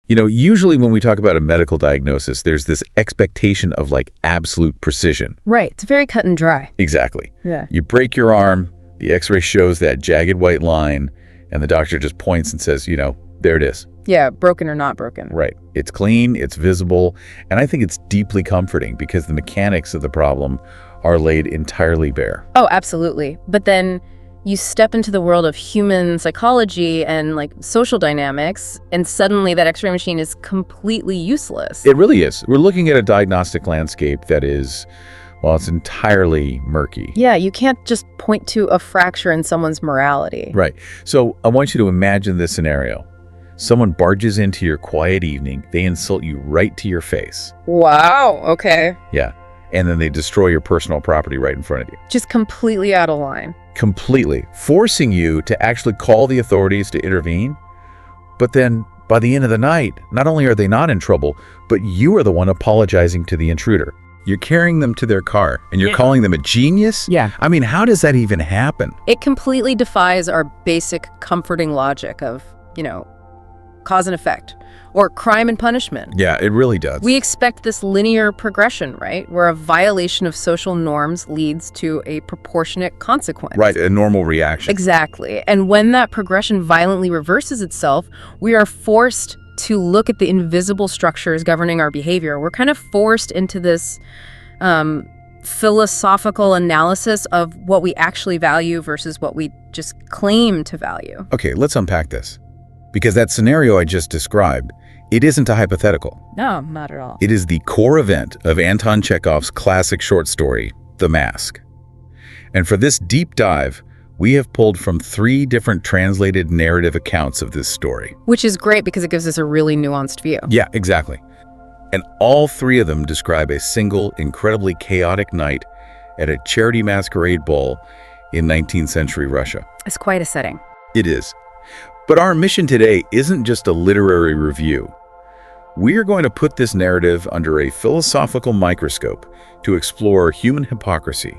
Usually when we talk about a medical diagnosis, there's this expectation of like absolute precision. Right. It's very cut and dry. Exactly. Yeah. You break your arm, the x-ray shows that jagged white line, and the doctor just points and says, there it is. Yeah, broken or not broken. Right. It's clean, it's visible, and I think it's deeply comforting because the mechanics of the problem are laid entirely bare. Oh, absolutely. But then you step into the world of human psychology and like social dynamics, and suddenly that x-ray machine is completely useless. It really is. We're looking at a diagnostic landscape that is, well, it's entirely murky. Yeah, you can't just point to a fracture in someone's morality. Right. So I want you to imagine this scenario. Someone barges into your quiet evening, they insult you right to your face. Wow, okay. Yeah. And then they destroy your personal property right in front of you. Just completely out of line. Completely. Forcing you to actually call the authorities to intervene. But then, by the end of the night, not only are they not in trouble, but you are the one apologizing to the intruder. You're carrying them to their car, and you're calling them a genius? Yeah. I mean, how does that even happen? It completely defies our basic comforting logic of, cause and effect, or crime and punishment. Yeah, it really does. We expect this linear progression, right? Where a violation of social norms leads to a proportionate consequence. Right, a normal reaction. Exactly. And when that progression violently reverses itself, we are forced to look at the invisible structures governing our behavior. We're kind of forced into this philosophical analysis of what we actually value versus what we just claim to value. Okay, let's unpack this. Because that scenario I just described, it isn't a hypothetical. No, not at all. It is the core event of Anton Chekhov's classic short story, The Mask. And for this deep dive, we have pulled from 3 different translated narrative accounts of this story. Which is great because it gives us a really nuanced view. Yeah, exactly. And all 3 of them describe a single, incredibly chaotic night at a charity masquerade ball in 19th century Russia. It's quite a setting. It is. But our mission today isn't just a literary review. We are going to put this narrative under a philosophical microscope to explore human hypocrisy,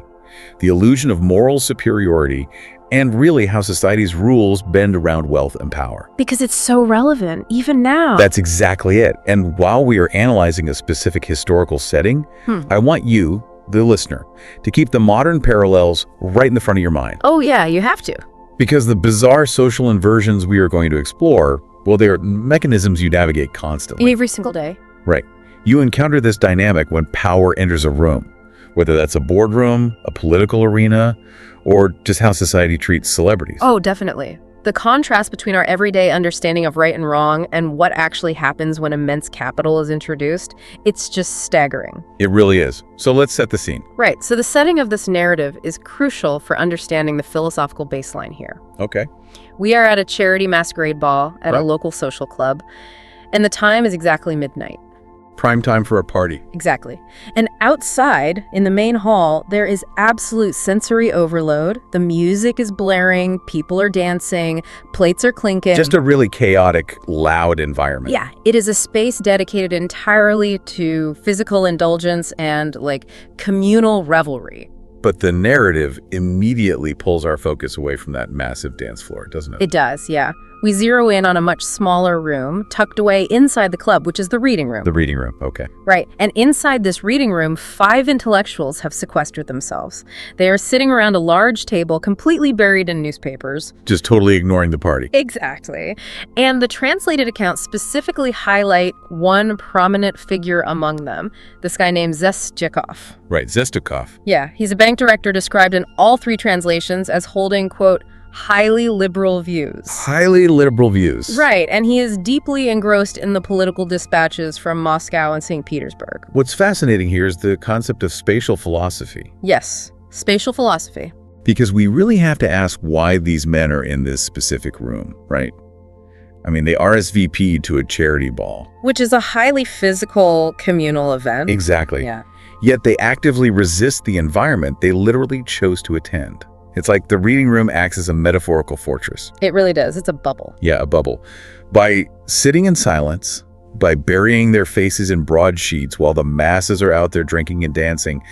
the illusion of moral superiority, and really how society's rules bend around wealth and power. Because it's so relevant, even now. That's exactly it. And while we are analyzing a specific historical setting, I want you, the listener, to keep the modern parallels right in the front of your mind. Oh yeah, you have to. Because the bizarre social inversions we are going to explore, well, they are mechanisms you navigate constantly. Every single day. Right. You encounter this dynamic when power enters a room, whether that's a boardroom, a political arena, or just how society treats celebrities. Oh, definitely. The contrast between our everyday understanding of right and wrong and what actually happens when immense capital is introduced, it's just staggering. It really is. So let's set the scene. Right, so the setting of this narrative is crucial for understanding the philosophical baseline here. Okay. We are at a charity masquerade ball at Right. a local social club, and the time is exactly midnight. Prime time for a party. Exactly. And outside, in the main hall, there is absolute sensory overload. The music is blaring, people are dancing, plates are clinking. Just a really chaotic, loud environment. Yeah, it is a space dedicated entirely to physical indulgence and, communal revelry. But the narrative immediately pulls our focus away from that massive dance floor, doesn't it? It does, yeah. We zero in on a much smaller room tucked away inside the club, which is the reading room. The reading room, okay. Right. And inside this reading room, 5 intellectuals have sequestered themselves. They are sitting around a large table completely buried in newspapers. Just totally ignoring the party. Exactly. And the translated accounts specifically highlight one prominent figure among them, this guy named Chekhov. Right, Zestukov. Yeah, he's a bank director described in all 3 translations as holding, quote, highly liberal views. Highly liberal views. Right, and he is deeply engrossed in the political dispatches from Moscow and St. Petersburg. What's fascinating here is the concept of spatial philosophy. Yes, spatial philosophy. Because we really have to ask why these men are in this specific room, right? I mean, they RSVP'd to a charity ball. Which is a highly physical communal event. Exactly. Yeah. Yet they actively resist the environment they literally chose to attend. It's like the reading room acts as a metaphorical fortress. It really does. It's a bubble. Yeah, a bubble. By sitting in silence, by burying their faces in broadsheets while the masses are out there drinking and dancing,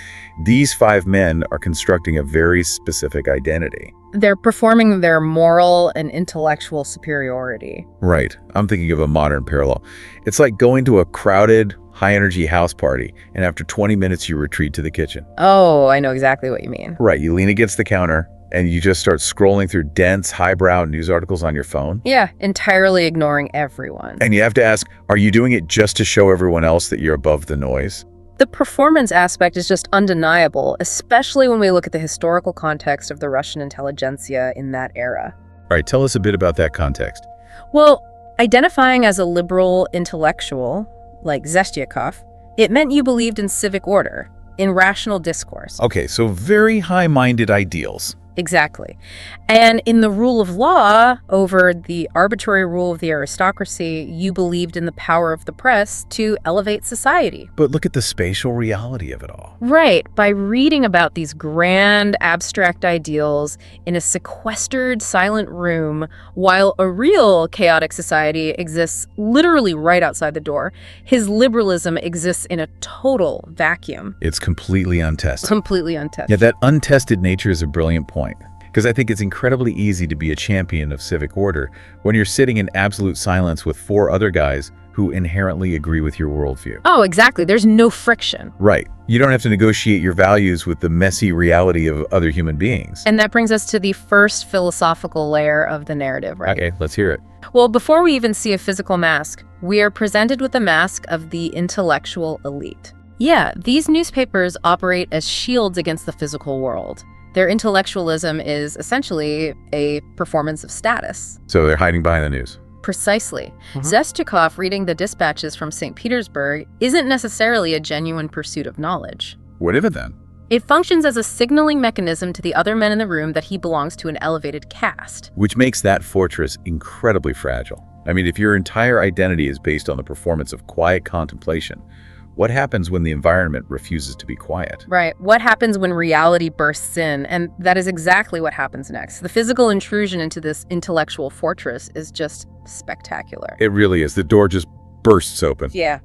these 5 men are constructing a very specific identity. They're performing their moral and intellectual superiority. Right. I'm thinking of a modern parallel. It's like going to a crowded, high-energy house party, and after 20 minutes, you retreat to the kitchen. Oh, I know exactly what you mean. Right. You lean against the counter, and you just start scrolling through dense, highbrow news articles on your phone. Yeah, entirely ignoring everyone. And you have to ask, are you doing it just to show everyone else that you're above the noise? The performance aspect is just undeniable, especially when we look at the historical context of the Russian intelligentsia in that era. All right, tell us a bit about that context. Well, identifying as a liberal intellectual, like Chekhov, it meant you believed in civic order, in rational discourse. Okay, so very high-minded ideals. Exactly. And in the rule of law, over the arbitrary rule of the aristocracy, you believed in the power of the press to elevate society. But look at the spatial reality of it all. Right. By reading about these grand, abstract ideals in a sequestered, silent room, while a real chaotic society exists literally right outside the door, his liberalism exists in a total vacuum. It's completely untested. Completely untested. Yeah, that untested nature is a brilliant point. Because I think it's incredibly easy to be a champion of civic order when you're sitting in absolute silence with 4 other guys who inherently agree with your worldview. Oh, exactly. There's no friction. Right. You don't have to negotiate your values with the messy reality of other human beings. And that brings us to the first philosophical layer of the narrative, right? Okay, let's hear it. Well, before we even see a physical mask, we are presented with the mask of the intellectual elite. Yeah, these newspapers operate as shields against the physical world. Their intellectualism is essentially a performance of status. So they're hiding behind the news. Precisely. Chekhov reading the dispatches from St. Petersburg isn't necessarily a genuine pursuit of knowledge. What of it then? It functions as a signaling mechanism to the other men in the room that he belongs to an elevated caste. Which makes that fortress incredibly fragile. I mean, if your entire identity is based on the performance of quiet contemplation, what happens when the environment refuses to be quiet? Right. What happens when reality bursts in? And that is exactly what happens next. The physical intrusion into this intellectual fortress is just spectacular. It really is. The door just bursts open. Yeah.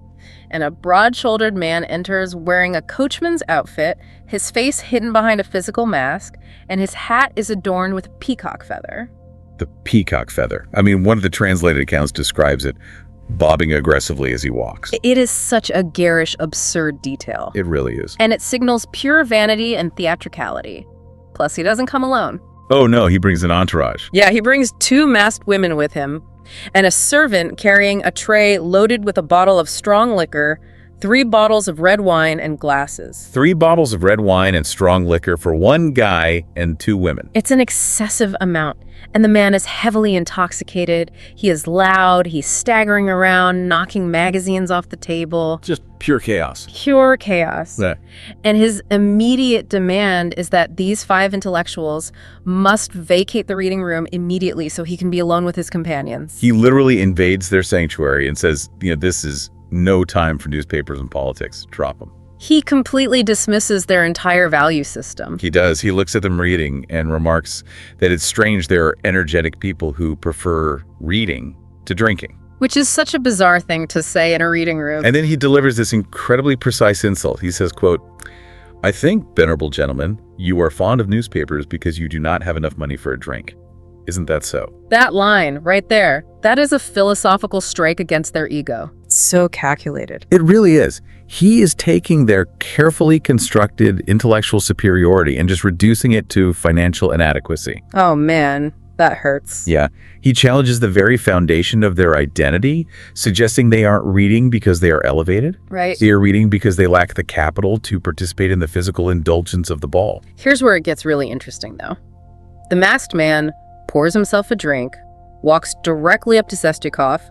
And a broad-shouldered man enters wearing a coachman's outfit, his face hidden behind a physical mask, and his hat is adorned with a peacock feather. The peacock feather. I mean, one of the translated accounts describes it bobbing aggressively as he walks. It is such a garish, absurd detail. It really is. And it signals pure vanity and theatricality. Plus, he doesn't come alone. Oh no, he brings an entourage. Yeah, he brings 2 masked women with him, and a servant carrying a tray loaded with a bottle of strong liquor, 3 bottles of red wine, and glasses. 3 bottles of red wine and strong liquor for 1 guy and 2 women. It's an excessive amount, and the man is heavily intoxicated. He is loud, he's staggering around, knocking magazines off the table. Just pure chaos. Pure chaos. Yeah. And his immediate demand is that these 5 intellectuals must vacate the reading room immediately so he can be alone with his companions. He literally invades their sanctuary and says, this is no time for newspapers and politics. Drop them. He completely dismisses their entire value system. He does. He looks at them reading and remarks that it's strange there are energetic people who prefer reading to drinking. Which is such a bizarre thing to say in a reading room. And then he delivers this incredibly precise insult. He says, quote, "I think, venerable gentlemen, you are fond of newspapers because you do not have enough money for a drink. Isn't that so?" That line right there, that is a philosophical strike against their ego. So calculated. It really is. He is taking their carefully constructed intellectual superiority and just reducing it to financial inadequacy. Oh man, that hurts. Yeah. He challenges the very foundation of their identity, suggesting they aren't reading because they are elevated. Right. They are reading because they lack the capital to participate in the physical indulgence of the ball. Here's where it gets really interesting, though. The masked man pours himself a drink, walks directly up to Chekhov,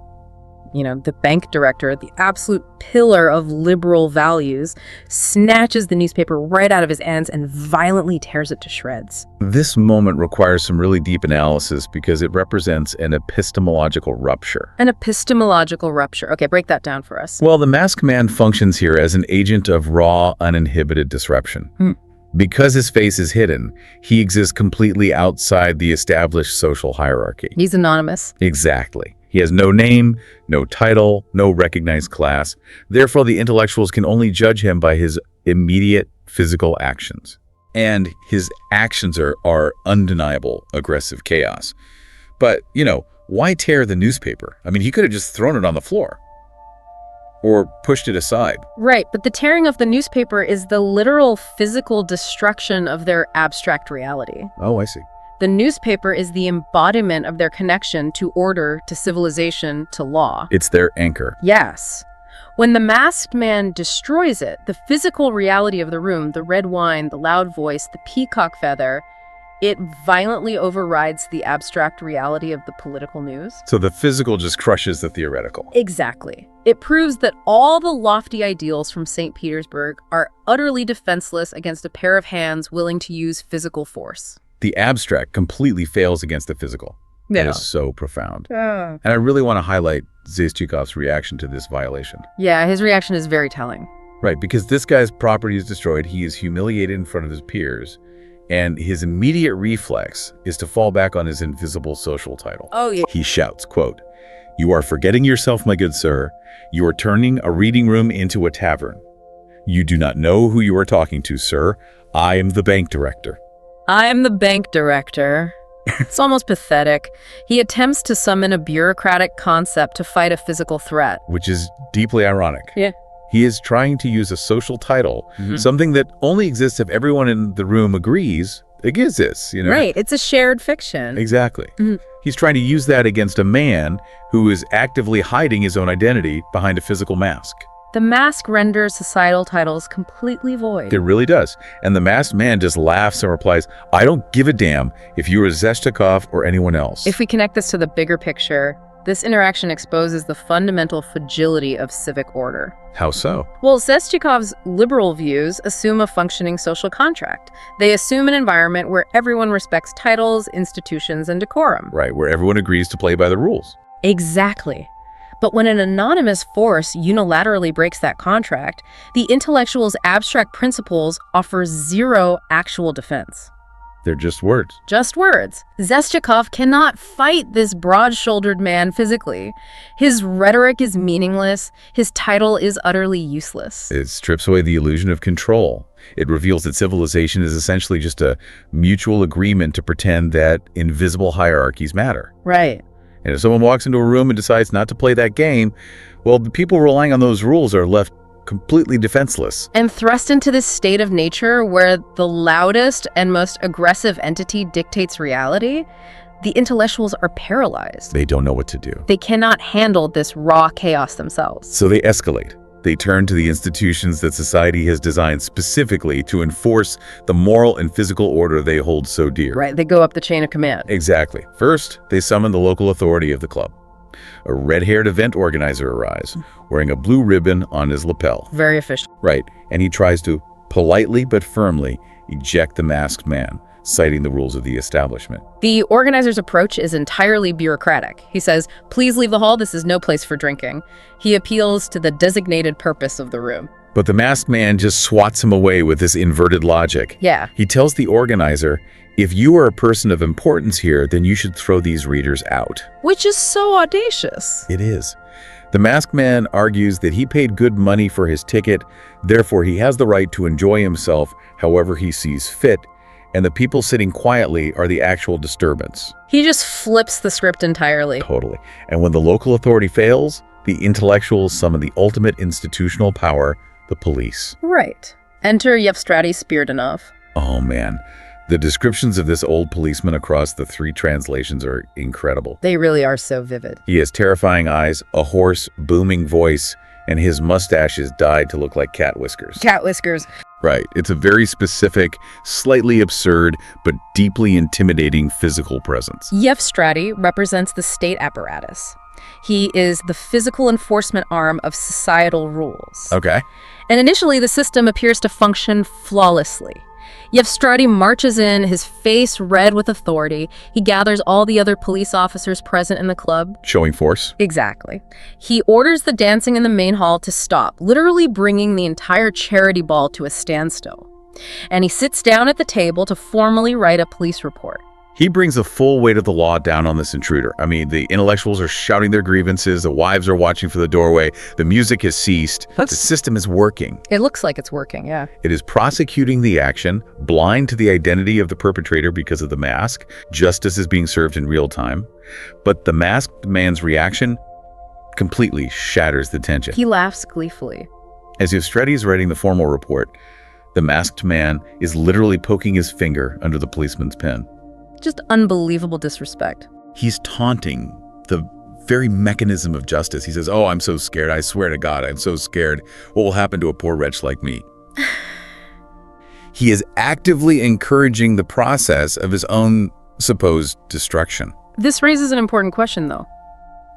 the bank director, the absolute pillar of liberal values, snatches the newspaper right out of his hands and violently tears it to shreds. This moment requires some really deep analysis because it represents an epistemological rupture. An epistemological rupture. Okay, break that down for us. Well, the masked man functions here as an agent of raw, uninhibited disruption. Because his face is hidden, he exists completely outside the established social hierarchy. He's anonymous. Exactly. He has no name, no title, no recognized class. Therefore, the intellectuals can only judge him by his immediate physical actions. And his actions are undeniable aggressive chaos. But, why tear the newspaper? I mean, he could have just thrown it on the floor or pushed it aside. Right, but the tearing of the newspaper is the literal physical destruction of their abstract reality. Oh, I see. The newspaper is the embodiment of their connection to order, to civilization, to law. It's their anchor. Yes. When the masked man destroys it, the physical reality of the room, the red wine, the loud voice, the peacock feather, it violently overrides the abstract reality of the political news. So the physical just crushes the theoretical. Exactly. It proves that all the lofty ideals from St. Petersburg are utterly defenseless against a pair of hands willing to use physical force. The abstract completely fails against the physical. Yeah. It is so profound. Yeah. And I really want to highlight Chekhov's reaction to this violation. Yeah, his reaction is very telling. Right, because this guy's property is destroyed, he is humiliated in front of his peers, and his immediate reflex is to fall back on his invisible social title. Oh, yeah. He shouts, quote, "You are forgetting yourself, my good sir. You are turning a reading room into a tavern. You do not know who you are talking to, sir. I am the bank director." I am the bank director. It's almost pathetic. He attempts to summon a bureaucratic concept to fight a physical threat. Which is deeply ironic. Yeah. He is trying to use a social title, something that only exists if everyone in the room agrees it exists, Right, it's a shared fiction. Exactly. He's trying to use that against a man who is actively hiding his own identity behind a physical mask. The mask renders societal titles completely void. It really does. And the masked man just laughs and replies, "I don't give a damn if you are Chekhov or anyone else." If we connect this to the bigger picture, this interaction exposes the fundamental fragility of civic order. How so? Well, Chekhov's liberal views assume a functioning social contract. They assume an environment where everyone respects titles, institutions, and decorum. Right, where everyone agrees to play by the rules. Exactly. But when an anonymous force unilaterally breaks that contract, the intellectual's abstract principles offer zero actual defense. They're just words. Just words. Chekhov cannot fight this broad-shouldered man physically. His rhetoric is meaningless. His title is utterly useless. It strips away the illusion of control. It reveals that civilization is essentially just a mutual agreement to pretend that invisible hierarchies matter. Right. And if someone walks into a room and decides not to play that game, well, the people relying on those rules are left completely defenseless. And thrust into this state of nature where the loudest and most aggressive entity dictates reality, the intellectuals are paralyzed. They don't know what to do. They cannot handle this raw chaos themselves. So they escalate. They turn to the institutions that society has designed specifically to enforce the moral and physical order they hold so dear. Right, they go up the chain of command. Exactly. First, they summon the local authority of the club. A red-haired event organizer arrives, wearing a blue ribbon on his lapel. Very official. Right, and he tries to politely but firmly eject the masked man, citing the rules of the establishment. The organizer's approach is entirely bureaucratic. He says, "Please leave the hall, this is no place for drinking." He appeals to the designated purpose of the room. But the masked man just swats him away with this inverted logic. Yeah. He tells the organizer, "If you are a person of importance here, then you should throw these readers out." Which is so audacious. It is. The masked man argues that he paid good money for his ticket, therefore he has the right to enjoy himself however he sees fit, and the people sitting quietly are the actual disturbance. He just flips the script entirely. Totally. And when the local authority fails, the intellectuals summon the ultimate institutional power, the police. Right. Enter Yevstrati Spiridonov. Oh man. The descriptions of this old policeman across the 3 translations are incredible. They really are so vivid. He has terrifying eyes, a hoarse, booming voice, and his mustache is dyed to look like cat whiskers. Cat whiskers. Right. It's a very specific, slightly absurd, but deeply intimidating physical presence. Yevstrati represents the state apparatus. He is the physical enforcement arm of societal rules. Okay. And initially, the system appears to function flawlessly. Yevstrati marches in, his face red with authority. He gathers all the other police officers present in the club. Showing force. Exactly. He orders the dancing in the main hall to stop, literally bringing the entire charity ball to a standstill. And he sits down at the table to formally write a police report. He brings the full weight of the law down on this intruder. I mean, the intellectuals are shouting their grievances, the wives are watching for the doorway, the music has ceased, the system is working. It looks like it's working, yeah. It is prosecuting the action, blind to the identity of the perpetrator because of the mask. Justice is being served in real time. But the masked man's reaction completely shatters the tension. He laughs gleefully. As Yevstrati is writing the formal report, the masked man is literally poking his finger under the policeman's pen. Just unbelievable disrespect. He's taunting the very mechanism of justice. He says, "Oh, I'm so scared. I swear to God, I'm so scared. What will happen to a poor wretch like me?" He is actively encouraging the process of his own supposed destruction. This raises an important question, though.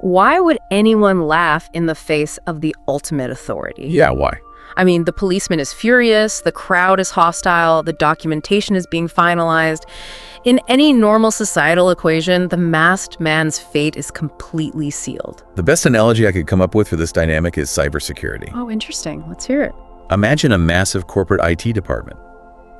Why would anyone laugh in the face of the ultimate authority? Yeah, why? I mean, the policeman is furious, the crowd is hostile, the documentation is being finalized. In any normal societal equation, the masked man's fate is completely sealed. The best analogy I could come up with for this dynamic is cybersecurity. Oh, interesting. Let's hear it. Imagine a massive corporate IT department.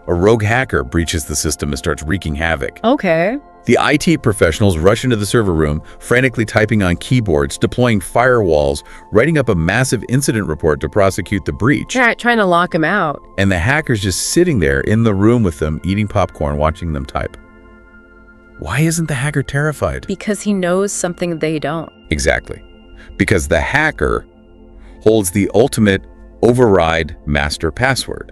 A rogue hacker breaches the system and starts wreaking havoc. Okay. The IT professionals rush into the server room, frantically typing on keyboards, deploying firewalls, writing up a massive incident report to prosecute the breach. Yeah, trying to lock him out. And the hacker's just sitting there in the room with them, eating popcorn, watching them type. Why isn't the hacker terrified? Because he knows something they don't. Exactly. Because the hacker holds the ultimate override master password.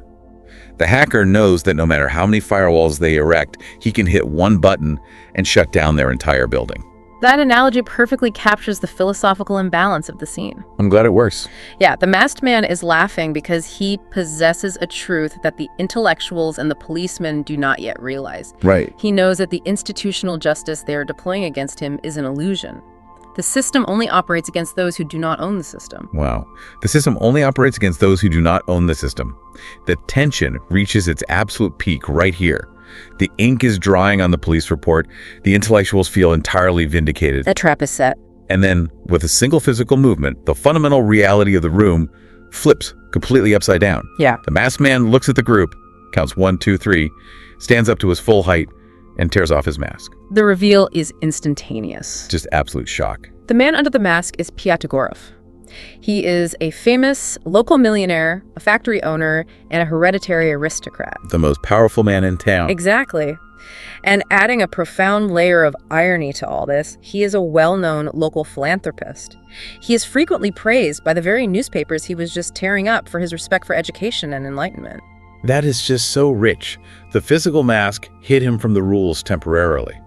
The hacker knows that no matter how many firewalls they erect, he can hit one button and shut down their entire building. That analogy perfectly captures the philosophical imbalance of the scene. I'm glad it works. Yeah, the masked man is laughing because he possesses a truth that the intellectuals and the policemen do not yet realize. Right. He knows that the institutional justice they are deploying against him is an illusion. The system only operates against those who do not own the system. Wow. The system only operates against those who do not own the system. The tension reaches its absolute peak right here. The ink is drying on the police report. The intellectuals feel entirely vindicated. That trap is set. And then, with a single physical movement, the fundamental reality of the room flips completely upside down. Yeah. The masked man looks at the group, counts 1, 2, 3, stands up to his full height, and tears off his mask. The reveal is instantaneous. Just absolute shock. The man under the mask is Pyatagorov. He is a famous local millionaire, a factory owner, and a hereditary aristocrat. The most powerful man in town. Exactly. And adding a profound layer of irony to all this, he is a well-known local philanthropist. He is frequently praised by the very newspapers he was just tearing up for his respect for education and enlightenment. That is just so rich. The physical mask hid him from the rules temporarily,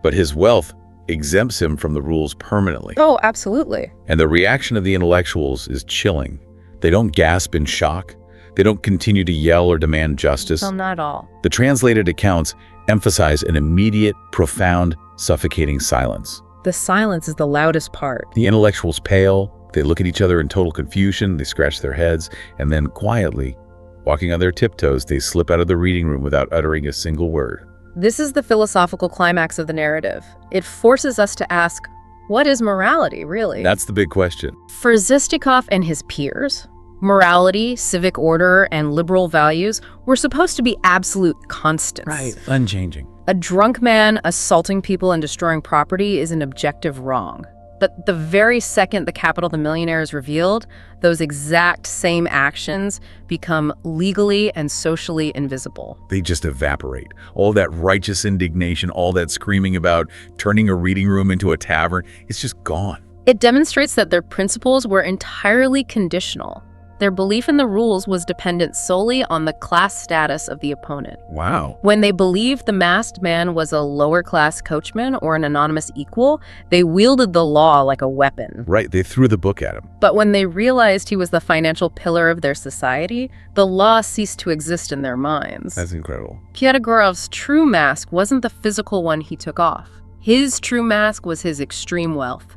but his wealth exempts him from the rules permanently. Oh, absolutely. And the reaction of the intellectuals is chilling. They don't gasp in shock. They don't continue to yell or demand justice. Well, not all. The translated accounts emphasize an immediate, profound, suffocating silence. The silence is the loudest part. The intellectuals pale. They look at each other in total confusion. They scratch their heads, and then quietly, walking on their tiptoes, they slip out of the reading room without uttering a single word. This is the philosophical climax of the narrative. It forces us to ask, what is morality, really? That's the big question. For Zistikov and his peers, morality, civic order, and liberal values were supposed to be absolute constants. Unchanging. A drunk man assaulting people and destroying property is an objective wrong. But the very second the capital of the millionaire is revealed, those exact same actions become legally and socially invisible. They just evaporate. All that righteous indignation, all that screaming about turning a reading room into a tavern, it's just gone. It demonstrates that their principles were entirely conditional. Their belief in the rules was dependent solely on the class status of the opponent. Wow. When they believed the masked man was a lower-class coachman or an anonymous equal, they wielded the law like a weapon. Right, they threw the book at him. But when they realized he was the financial pillar of their society, the law ceased to exist in their minds. That's incredible. Pyatagorov's true mask wasn't the physical one he took off. His true mask was his extreme wealth,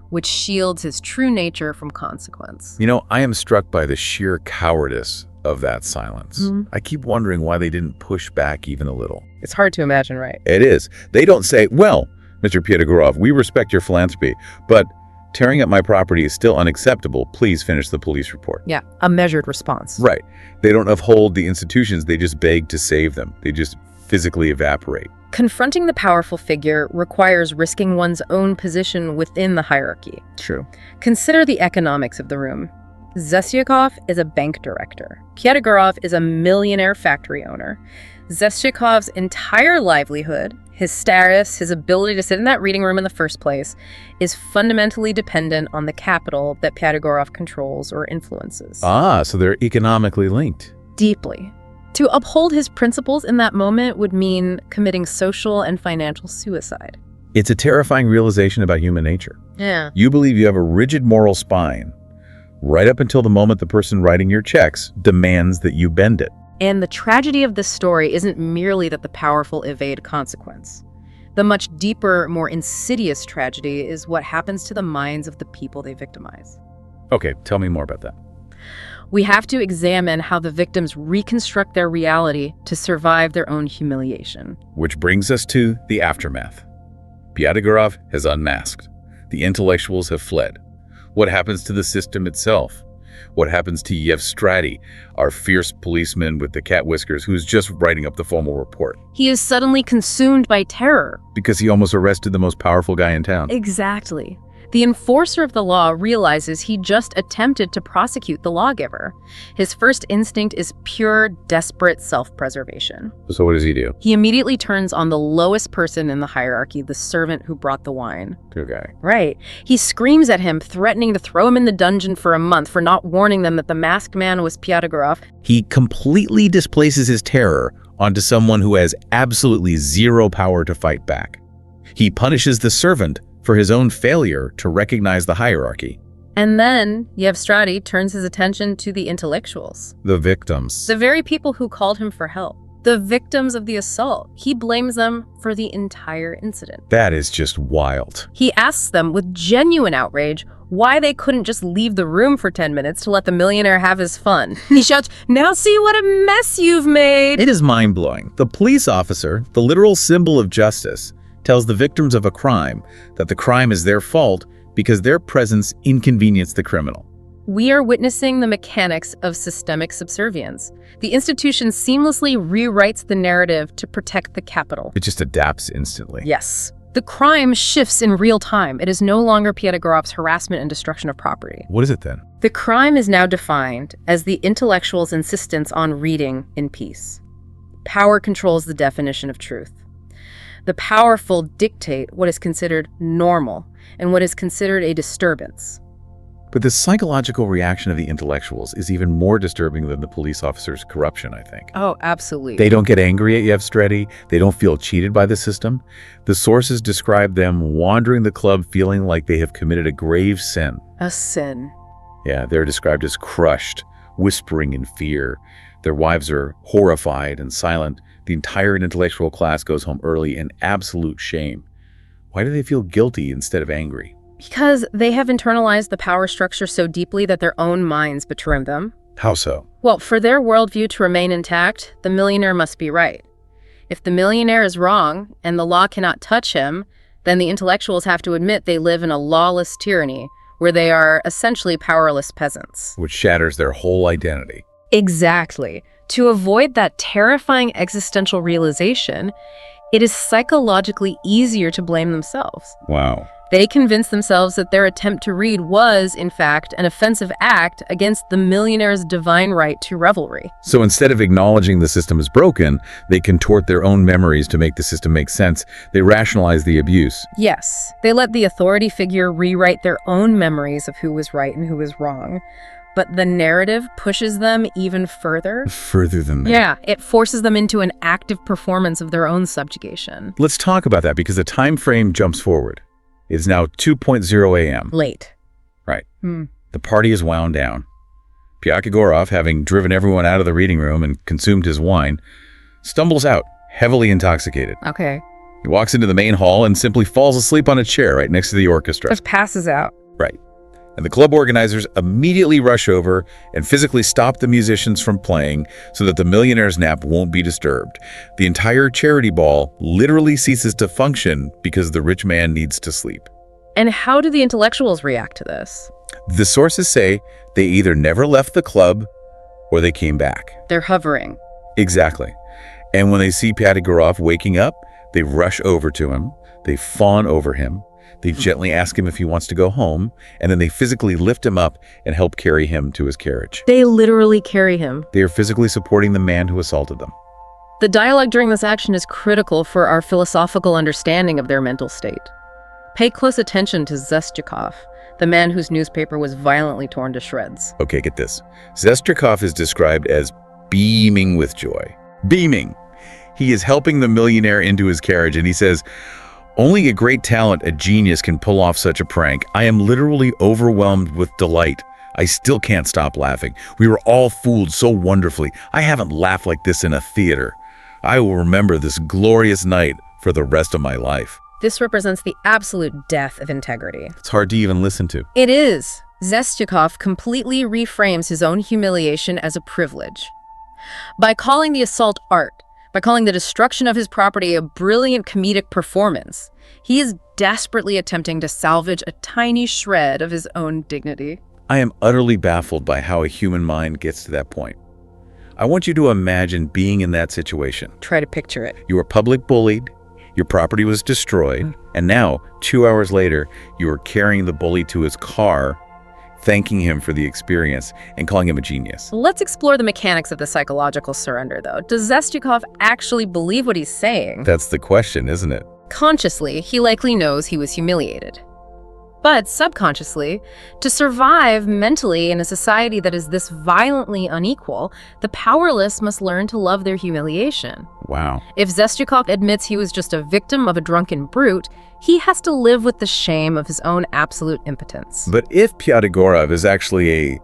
which shields his true nature from consequence. You know, I am struck by the sheer cowardice of that silence. I keep wondering why they didn't push back even a little. It's hard to imagine, right? It is. They don't say, well, Mr. Pyatagorov, we respect your philanthropy, but tearing up my property is still unacceptable. Please finish the police report. Yeah, a measured response. Right. They don't uphold the institutions. They just beg to save them. They just physically evaporate. Confronting the powerful figure requires risking one's own position within the hierarchy. True. Consider the economics of the room. Zestyakov is a bank director. Pyatagorov is a millionaire factory owner. Zestyakov's entire livelihood, his status, his ability to sit in that reading room in the first place, is fundamentally dependent on the capital that Pyatagorov controls or influences. Ah, so they're economically linked. Deeply. To uphold his principles in that moment would mean committing social and financial suicide. It's a terrifying realization about human nature. Yeah. You believe you have a rigid moral spine, right up until the moment the person writing your checks demands that you bend it. And the tragedy of this story isn't merely that the powerful evade consequence. The much deeper, more insidious tragedy is what happens to the minds of the people they victimize. Okay, tell me more about that. We have to examine how the victims reconstruct their reality to survive their own humiliation. Which brings us to the aftermath. Pyatagorov has unmasked. The intellectuals have fled. What happens to the system itself? What happens to Yevstrati, our fierce policeman with the cat whiskers who's just writing up the formal report? He is suddenly consumed by terror. Because he almost arrested the most powerful guy in town. Exactly. The enforcer of the law realizes he just attempted to prosecute the lawgiver. His first instinct is pure, desperate self-preservation. So what does he do? He immediately turns on the lowest person in the hierarchy, the servant who brought the wine. Good guy. Right. He screams at him, threatening to throw him in the dungeon for a month for not warning them that the masked man was Pyatagorov. He completely displaces his terror onto someone who has absolutely zero power to fight back. He punishes the servant for his own failure to recognize the hierarchy. And then Yevstrati turns his attention to the intellectuals. The victims. The very people who called him for help. The victims of the assault. He blames them for the entire incident. That is just wild. He asks them with genuine outrage why they couldn't just leave the room for 10 minutes to let the millionaire have his fun. He shouts, "Now see what a mess you've made!" It is mind-blowing. The police officer, the literal symbol of justice, tells the victims of a crime that the crime is their fault because their presence inconvenienced the criminal. We are witnessing the mechanics of systemic subservience. The institution seamlessly rewrites the narrative to protect the capital. It just adapts instantly. Yes. The crime shifts in real time. It is no longer Pyatagorov's harassment and destruction of property. What is it then? The crime is now defined as the intellectual's insistence on reading in peace. Power controls the definition of truth. The powerful dictate what is considered normal and what is considered a disturbance. But the psychological reaction of the intellectuals is even more disturbing than the police officer's corruption, I think. Oh, absolutely. They don't get angry at Yevstrati. They don't feel cheated by the system. The sources describe them wandering the club feeling like they have committed a grave sin. A sin. Yeah, they're described as crushed, whispering in fear. Their wives are horrified and silent. The entire intellectual class goes home early in absolute shame. Why do they feel guilty instead of angry? Because they have internalized the power structure so deeply that their own minds betray them. How so? Well, for their worldview to remain intact, the millionaire must be right. If the millionaire is wrong and the law cannot touch him, then the intellectuals have to admit they live in a lawless tyranny where they are essentially powerless peasants. Which shatters their whole identity. Exactly. To avoid that terrifying existential realization, it is psychologically easier to blame themselves. Wow. They convince themselves that their attempt to read was, in fact, an offensive act against the millionaire's divine right to revelry. So instead of acknowledging the system is broken, they contort their own memories to make the system make sense. They rationalize the abuse. Yes, they let the authority figure rewrite their own memories of who was right and who was wrong. But the narrative pushes them even further. Further than that. Yeah, it forces them into an active performance of their own subjugation. Let's talk about that because the time frame jumps forward. It is now 2:00 a.m. Late. Right. The party is wound down. Pyatagorov, having driven everyone out of the reading room and consumed his wine, stumbles out, heavily intoxicated. Okay. He walks into the main hall and simply falls asleep on a chair right next to the orchestra. Just passes out. Right. And the club organizers immediately rush over and physically stop the musicians from playing so that the millionaire's nap won't be disturbed. The entire charity ball literally ceases to function because the rich man needs to sleep. And how do the intellectuals react to this? The sources say they either never left the club or they came back. They're hovering. Exactly. And when they see Pyatagorov waking up, They rush over to him, they fawn over him, they gently ask him if he wants to go home, and then they physically lift him up and help carry him to his carriage. They literally carry him. They are physically supporting the man who assaulted them. The dialogue during this action is critical for our philosophical understanding of their mental state. Pay close attention to Chekhov, the man whose newspaper was violently torn to shreds. Okay, get this. Chekhov is described as beaming with joy. Beaming! He is helping the millionaire into his carriage, and he says, "Only a great talent, a genius, can pull off such a prank. I am literally overwhelmed with delight. I still can't stop laughing. We were all fooled so wonderfully. I haven't laughed like this in a theater. I will remember this glorious night for the rest of my life." This represents the absolute death of integrity. It's hard to even listen to. It is. Chekhov completely reframes his own humiliation as a privilege. By calling the assault art, by calling the destruction of his property a brilliant comedic performance, he is desperately attempting to salvage a tiny shred of his own dignity. I am utterly baffled by how a human mind gets to that point. I want you to imagine being in that situation. Try to picture it. You were public bullied, your property was destroyed, and now, 2 hours later, you are carrying the bully to his car, thanking him for the experience and calling him a genius. Let's explore the mechanics of the psychological surrender, though. Does Chekhov actually believe what he's saying? That's the question, isn't it? Consciously, he likely knows he was humiliated. But subconsciously, to survive mentally in a society that is this violently unequal, the powerless must learn to love their humiliation. Wow. If Chekhov admits he was just a victim of a drunken brute, he has to live with the shame of his own absolute impotence. But if Belyaduv is actually a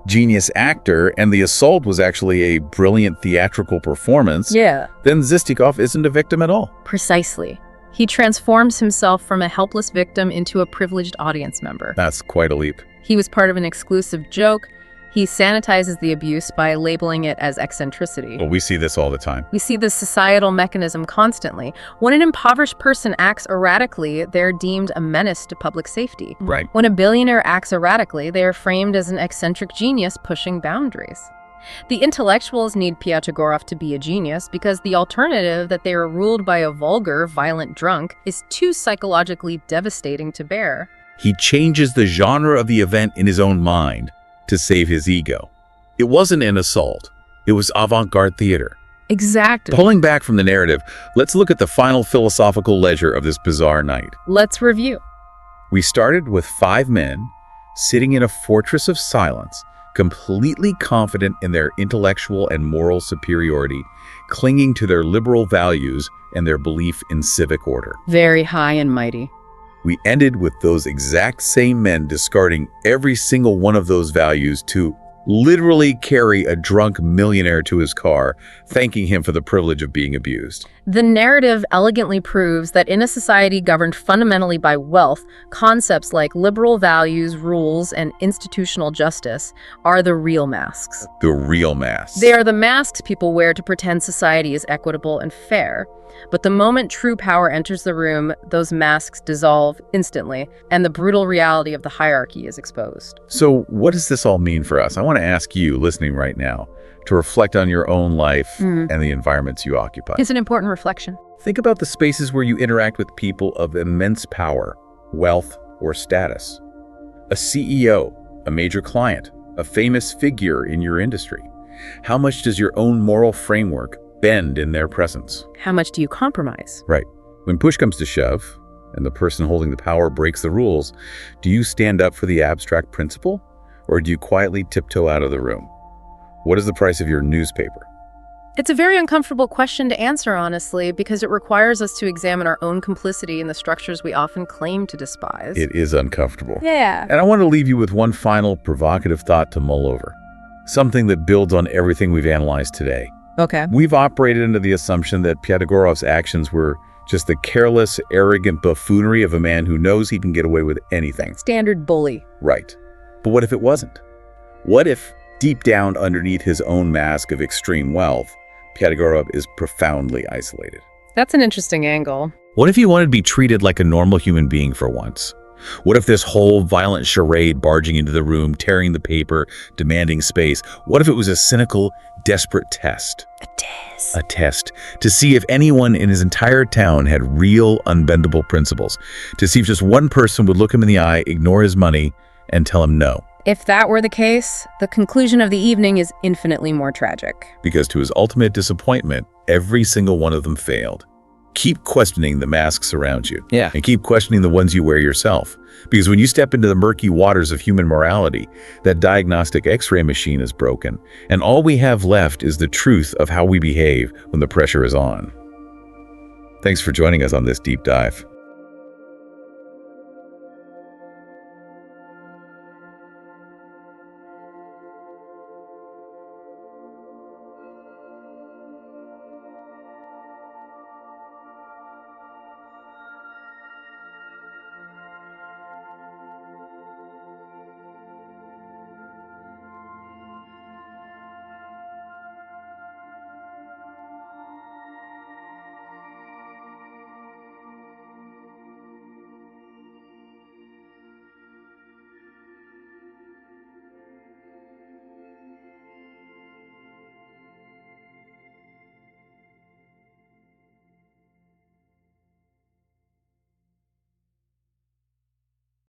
genius actor and the assault was actually a brilliant theatrical performance, then Chekhov isn't a victim at all. Precisely. He transforms himself from a helpless victim into a privileged audience member. That's quite a leap. He was part of an exclusive joke. He sanitizes the abuse by labeling it as eccentricity. Well, we see this all the time. We see this societal mechanism constantly. When an impoverished person acts erratically, they're deemed a menace to public safety. Right. When a billionaire acts erratically, they are framed as an eccentric genius pushing boundaries. The intellectuals need Belyaduv to be a genius because the alternative, that they are ruled by a vulgar, violent drunk, is too psychologically devastating to bear. He changes the genre of the event in his own mind to save his ego. It wasn't an assault. It was avant-garde theater. Exactly. Pulling back from the narrative, let's look at the final philosophical ledger of this bizarre night. Let's review. We started with 5 men sitting in a fortress of silence, completely confident in their intellectual and moral superiority, clinging to their liberal values and their belief in civic order. Very high and mighty. We ended with those exact same men discarding every single one of those values to literally carry a drunk millionaire to his car, thanking him for the privilege of being abused. The narrative elegantly proves that in a society governed fundamentally by wealth, concepts like liberal values, rules, and institutional justice are the real masks. The real masks. They are the masks people wear to pretend society is equitable and fair. But the moment true power enters the room, those masks dissolve instantly, and the brutal reality of the hierarchy is exposed. So what does this all mean for us? I want to ask you, listening right now, to reflect on your own life and the environments you occupy. It's an important reflection. Think about the spaces where you interact with people of immense power, wealth, or status. A CEO, a major client, a famous figure in your industry. How much does your own moral framework bend in their presence? How much do you compromise? Right. When push comes to shove, and the person holding the power breaks the rules, do you stand up for the abstract principle, or do you quietly tiptoe out of the room? What is the price of your newspaper? It's a very uncomfortable question to answer, honestly, because it requires us to examine our own complicity in the structures we often claim to despise. It is uncomfortable. Yeah. And I want to leave you with one final provocative thought to mull over. Something that builds on everything we've analyzed today. Okay. We've operated under the assumption that Belyadurov's actions were just the careless, arrogant buffoonery of a man who knows he can get away with anything. Standard bully. Right. But what if it wasn't? What if, deep down underneath his own mask of extreme wealth, Belyaduv is profoundly isolated? That's an interesting angle. What if he wanted to be treated like a normal human being for once? What if this whole violent charade barging into the room, tearing the paper, demanding space, what if it was a cynical, desperate test? A test to see if anyone in his entire town had real, unbendable principles, to see if just one person would look him in the eye, ignore his money, and tell him no. If that were the case, the conclusion of the evening is infinitely more tragic. Because to his ultimate disappointment, every single one of them failed. Keep questioning the masks around you. Yeah. And keep questioning the ones you wear yourself. Because when you step into the murky waters of human morality, that diagnostic X-ray machine is broken, and all we have left is the truth of how we behave when the pressure is on. Thanks for joining us on this deep dive.